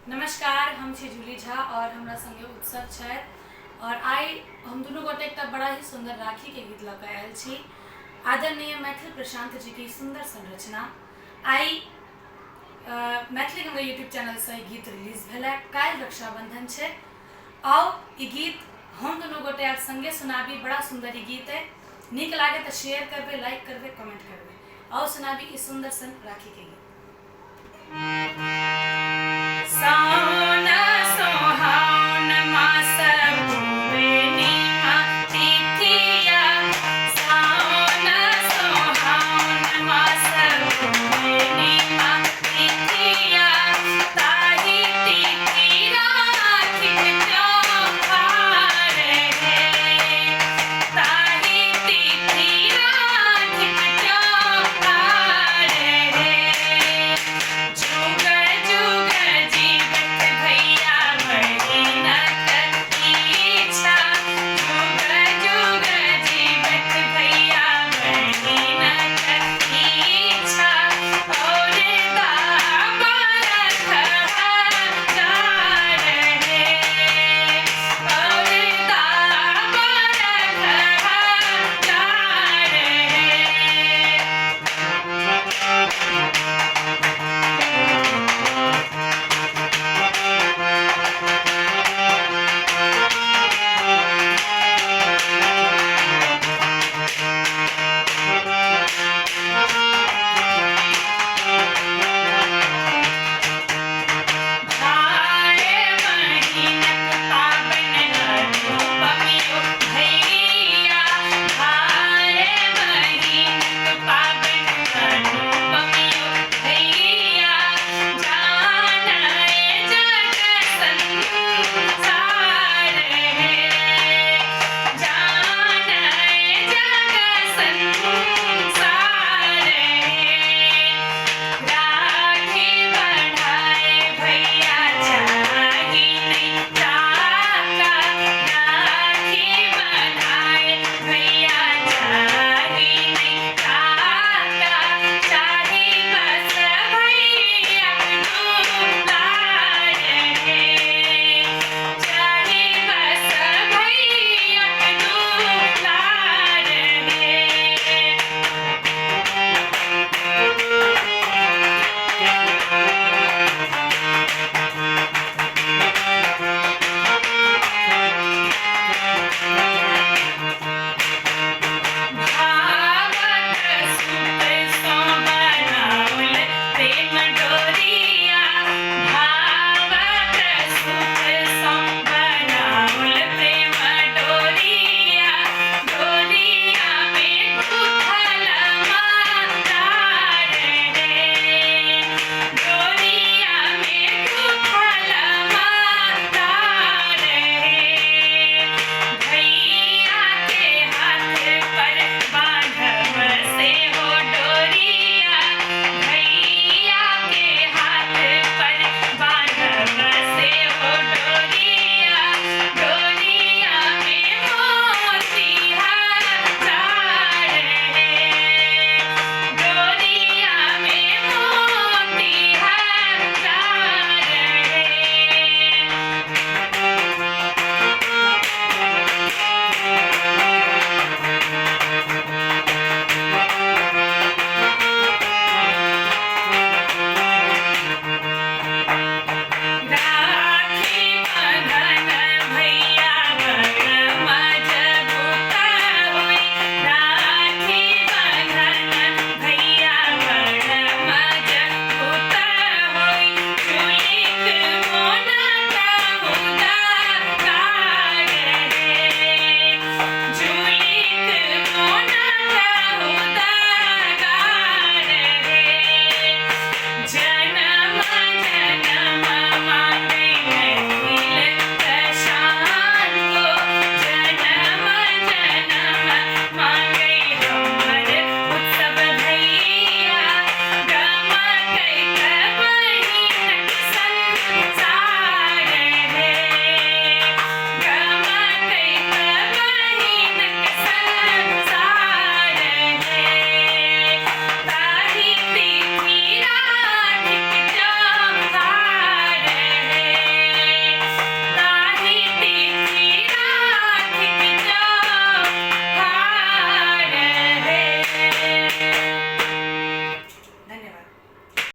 नमस्कार, हम छी जूली झा और हमरा संगे उत्सव छै और आई हम दुनू गोटे एक बड़ा ही सुंदर राखी के गीत लऽ कऽ आयल छी। आदरणीय मैथिली प्रशांत जी की सुंदर संरचना। आई मैथिली गंगा यूट्यूब चैनल से गीत रिलीज भेल है। काल्हि रक्षाबंधन छै। आओ ई गीत हम दुनू गोटे आज संगे सुनाबी। बड़ा सुंदर ई गीत है। नीक लागे तो शेयर करबे, लाइक करबे, कमेंट करबे। आओ सुनाबी ई सुंदर सन राखी के गीत।